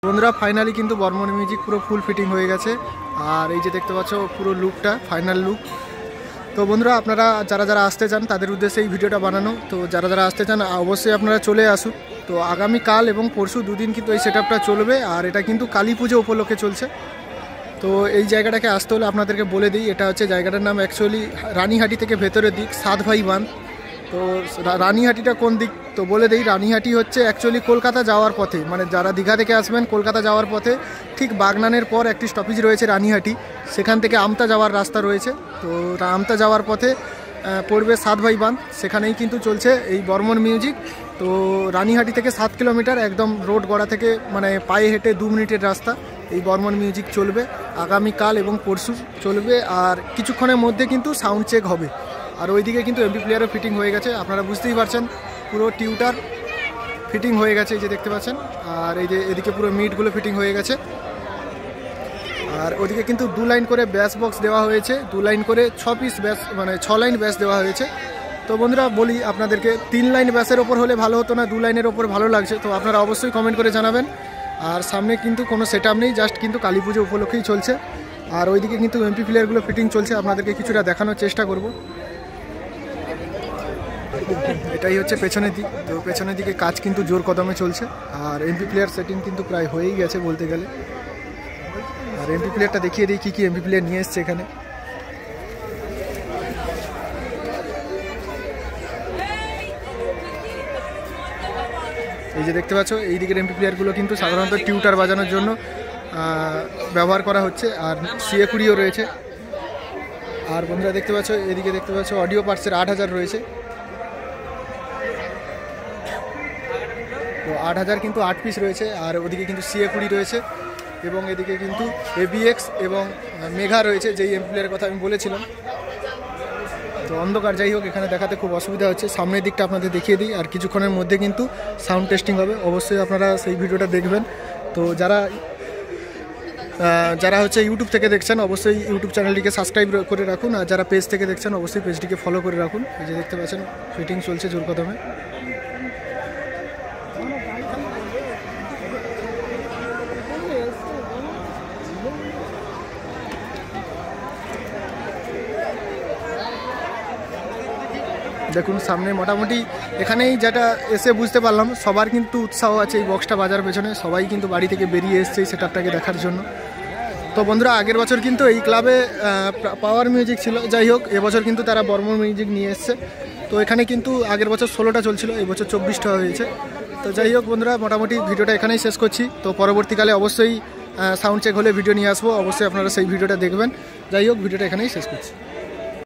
বন্ধুরা ফাইনালি কিন্তু বর্মন মিউজিক পুরো ফুল ফিটিং হয়ে গেছে। আর এই যে দেখতে পাচ্ছ পুরো লুকটা, ফাইনাল লুক। তো বন্ধুরা আপনারা যারা যারা আসতে চান তাদের উদ্দেশ্যে এই ভিডিওটা বানানো। তো যারা যারা আসতে চান অবশ্যই আপনারা চলে আসুন। তো আগামীকাল এবং পরশু দুদিন কিন্তু এই সেটআপটা চলবে। আর এটা কিন্তু কালী পুজো উপলক্ষে চলছে। তো এই জায়গাটাকে আসতে হলে আপনাদেরকে বলে দিই, এটা হচ্ছে জায়গাটার নাম অ্যাকচুয়ালি রানীহাটি থেকে ভেতরের দিক, 7 ভাই বাঁধ। তো রানীহাটিটা কোন দিক তো বলে দিই, রানীহাটি হচ্ছে অ্যাকচুয়ালি কলকাতা যাওয়ার পথে, মানে যারা দীঘা থেকে আসবেন কলকাতা যাওয়ার পথে ঠিক বাগনানের পর একটি স্টপেজ রয়েছে রানীহাটি, সেখান থেকে আমতা যাওয়ার রাস্তা রয়েছে। তো আমতা যাওয়ার পথে পড়বে 7 ভাই বাঁধ, সেখানেই কিন্তু চলছে এই বর্মন মিউজিক। তো রানীহাটি থেকে 7 কিলোমিটার একদম রোড গড়া থেকে, মানে পায়ে হেঁটে 2 মিনিটের রাস্তা এই বর্মন মিউজিক চলবে। আগামীকাল এবং পরশু চলবে। আর কিছুক্ষণের মধ্যে কিন্তু সাউন্ড চেক হবে। আর ওইদিকে কিন্তু এমপি প্লেয়ারও ফিটিং হয়ে গেছে, আপনারা বুঝতেই পারছেন পুরো টিউটার ফিটিং হয়ে গেছে, এই যে দেখতে পাচ্ছেন। আর এই যে এদিকে পুরো মিটগুলো ফিটিং হয়ে গেছে। আর ওদিকে কিন্তু 2 লাইন করে ব্যাস বক্স দেওয়া হয়েছে, 2 লাইন করে 6 পিস ব্যাস, মানে 6 লাইন ব্যাস দেওয়া হয়েছে। তো বন্ধুরা বলি আপনাদেরকে 3 লাইন ব্যাসের ওপর হলে ভালো হতো না, 2 লাইনের ওপর ভালো লাগছে। তো আপনারা অবশ্যই কমেন্ট করে জানাবেন। আর সামনে কিন্তু কোনো সেটআপ নেই, জাস্ট কিন্তু কালী পুজো উপলক্ষেই চলছে। আর ওইদিকে কিন্তু এমপি প্লেয়ারগুলো ফিটিং চলছে, আপনাদেরকে কিছুটা দেখানোর চেষ্টা করব। এটাই হচ্ছে পেছনের দিক। তো পেছনের দিকে কাজ কিন্তু জোর কদমে চলছে। আর এমপি প্লেয়ার সেটিং কিন্তু প্রায় হয়েই গেছে বলতে গেলে। আর এমপি প্লেয়ারটা দেখিয়ে দিই কী কী এমপি প্লেয়ার নিয়ে এসছে এখানে। এই যে দেখতে পাচ্ছ এই দিকের এমপি প্লেয়ারগুলো কিন্তু সাধারণত টিউটার বাজানোর জন্য ব্যবহার করা হচ্ছে। আর সিএ 20ও রয়েছে। আর বন্ধুরা দেখতে পাচ্ছ এদিকে দেখতে পাচ্ছ অডিও পার্টসের 8000 রয়েছে। তো 8000 কিন্তু 8 পিস রয়েছে। আর ওদিকে কিন্তু সিএ 20 রয়েছে এবং এদিকে কিন্তু এবিএক্স এবং মেঘা রয়েছে, যেই এমপি প্লেয়ারের কথা আমি বলেছিলাম। তো অন্ধকার, যাই হোক এখানে দেখাতে খুব অসুবিধা হচ্ছে। সামনের দিকটা আপনাদের দেখিয়ে দিই। আর কিছুক্ষণের মধ্যে কিন্তু সাউন্ড টেস্টিং হবে, অবশ্যই আপনারা সেই ভিডিওটা দেখবেন। তো যারা হচ্ছে ইউটিউব থেকে দেখছেন অবশ্যই ইউটিউব চ্যানেলটিকে সাবস্ক্রাইব করে রাখুন। আর যারা পেজ থেকে দেখছেন অবশ্যই পেজটিকে ফলো করে রাখুন। এই যে দেখতে পাচ্ছেন ফিটিং চলছে জোর কদমে। দেখুন সামনে মোটামুটি এখানেই যেটা এসে বুঝতে পারলাম সবার কিন্তু উৎসাহ আছে এই বক্সটা বাজার পেছনে। সবাই কিন্তু বাড়ি থেকে বেরিয়ে এসছে এই সেটআপটাকে দেখার জন্য। তো বন্ধুরা আগের বছর কিন্তু এই ক্লাবে পাওয়ার মিউজিক ছিল, যাই হোক এবছর কিন্তু তারা বর্মন মিউজিক নিয়ে এসছে। তো এখানে কিন্তু আগের বছর 16টা চলছিল, এই বছর 24টা হয়েছে। তো যাই হোক বন্ধুরা মোটামুটি ভিডিওটা এখানেই শেষ করছি। তো পরবর্তীকালে অবশ্যই সাউন্ড চেক হলে ভিডিও নিয়ে আসবো, অবশ্যই আপনারা সেই ভিডিওটা দেখবেন। যাই হোক ভিডিওটা এখানেই শেষ করছি।